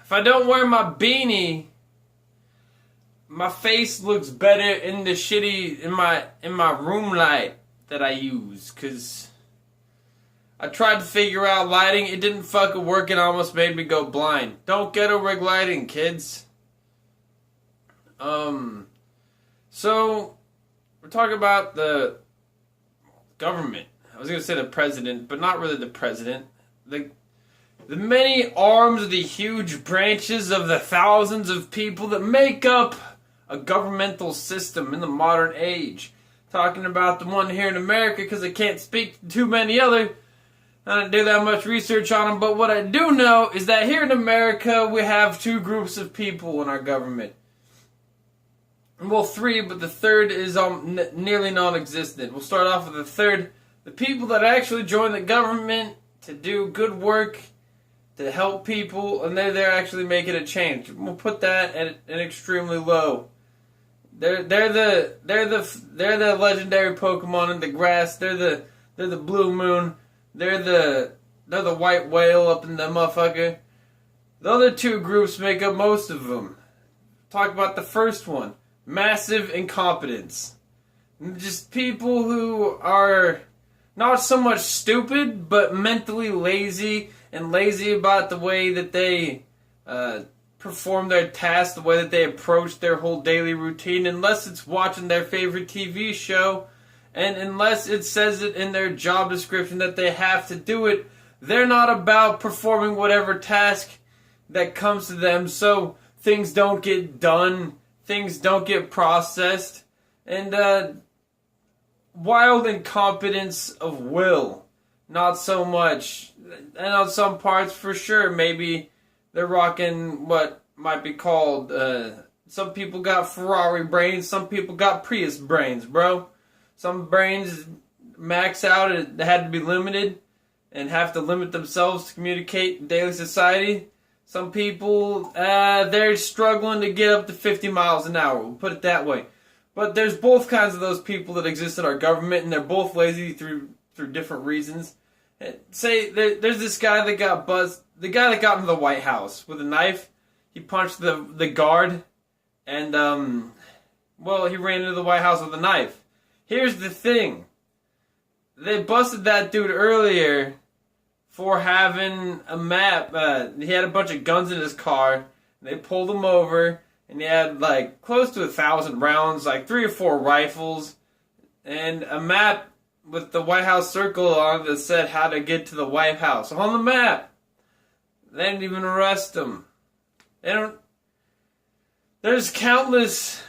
if I don't wear my beanie, my face looks better in the shitty in my room light that I use, cause I tried to figure out lighting, it didn't fucking work and almost made me go blind. Don't ghetto rig lighting, kids. So we're talking about the government. I was gonna say the president, but not really the president. The many arms, the huge branches of the thousands of people that make up a governmental system in the modern age. Talking about the one here in America because I can't speak to too many other. I didn't do that much research on them, but what I do know is that here in America we have two groups of people in our government. Well, three, but the third is nearly non-existent. We'll start off with the third. The people that actually join the government to do good work, to help people, and they're there actually making a change. We'll put that at an extremely low. They're the legendary Pokemon in the grass. They're the blue moon. They're the white whale up in the motherfucker. The other two groups make up most of them. Talk about the first one. Massive incompetence. Just people who are not so much stupid, but mentally lazy, and lazy about the way that they perform their tasks, the way that they approach their whole daily routine, unless it's watching their favorite TV show, and unless it says it in their job description that they have to do it. They're not about performing whatever task that comes to them, so things don't get done, things don't get processed, and wild incompetence of will. Not so much. And on some parts, for sure, maybe they're rocking what might be called, some people got Ferrari brains, some people got Prius brains, bro. Some brains max out, they had to be limited, and have to limit themselves to communicate in daily society. Some people, they're struggling to get up to 50 miles an hour, we'll put it that way. But there's both kinds of those people that exist in our government, and they're both lazy through different reasons. Say, there's this guy that got buzzed, the guy that got into the White House with a knife. He punched the guard, and, he ran into the White House with a knife. Here's the thing. They busted that dude earlier for having a map. He had a bunch of guns in his car. They pulled him over, and he had, like, close to 1,000 rounds, like 3 or 4 rifles, and a map with the White House circle on it that said how to get to the White House. On the map. They didn't even arrest him. There's countless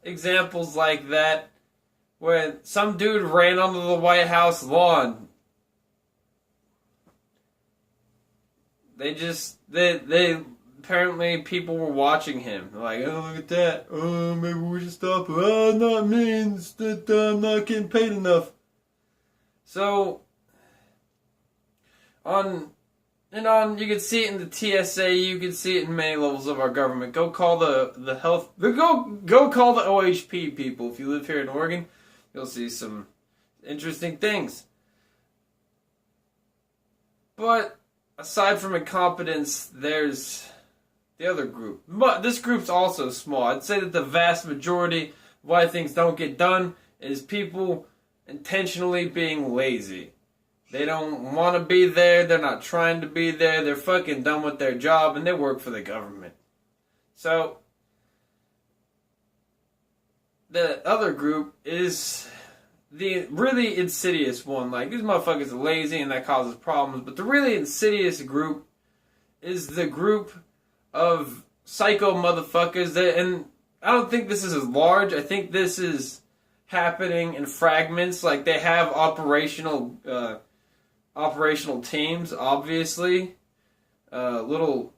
examples like that where some dude ran onto the White House lawn. They apparently people were watching him. They're like, oh, look at that. Oh, maybe we should stop him. Oh, not me. It's that I'm not getting paid enough. So, you can see it in the TSA, you can see it in many levels of our government. Go call the health, go call the OHP people. If you live here in Oregon, you'll see some interesting things. But aside from incompetence, there's the other group. But this group's also small. I'd say that the vast majority of why things don't get done is people intentionally being lazy. They don't want to be there. They're not trying to be there. They're fucking done with their job and they work for the government. So, the other group is the really insidious one. Like, these motherfuckers are lazy and that causes problems. But the really insidious group is the group of psycho motherfuckers and I don't think this is as large. I think this is happening in fragments. Like, they have operational teams, obviously. Little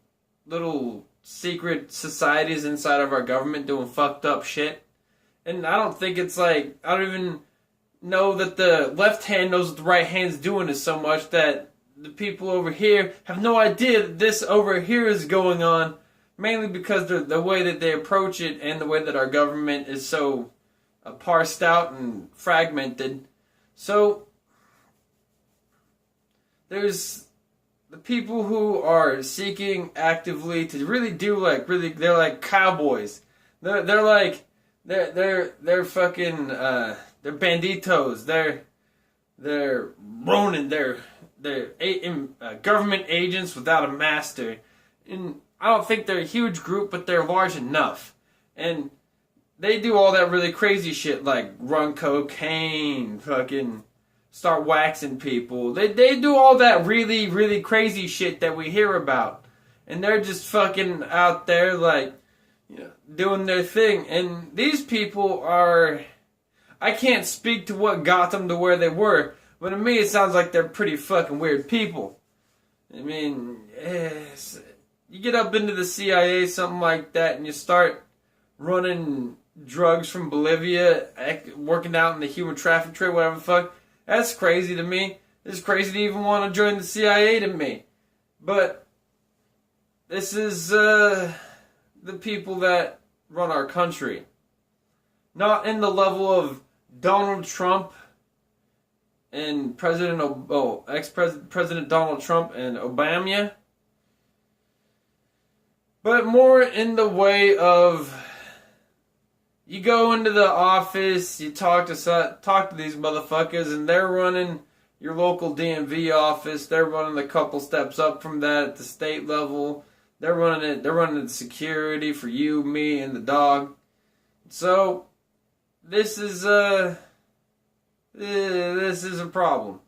secret societies inside of our government doing fucked up shit. And I don't think it's like, I don't even know that the left hand knows what the right hand's doing is so much that the people over here have no idea that this over here is going on, mainly because the way that they approach it and the way that our government is so parsed out and fragmented. So, there's the the people who are seeking actively to really do they're like cowboys. They're like they're fucking they're banditos. They're Ronin. They're government agents without a master. And I don't think they're a huge group, but they're large enough. And they do all that really crazy shit like run cocaine, fucking start waxing people. They do all that really, really crazy shit that we hear about. And they're just fucking out there like, you know, doing their thing. And these people are... I can't speak to what got them to where they were, but to me it sounds like they're pretty fucking weird people. I mean, you get up into the CIA, something like that, and you start running drugs from Bolivia, working out in the human traffic trade, whatever the fuck. That's crazy to me. It's crazy to even want to join the CIA to me. But this is the people that run our country. Not in the level of Donald Trump and ex-President Donald Trump and Obama. But more in the way of... You go into the office, you talk to these motherfuckers, and they're running your local DMV office. They're running a couple steps up from that at the state level. They're running the security for you, me, and the dog. So this is a problem.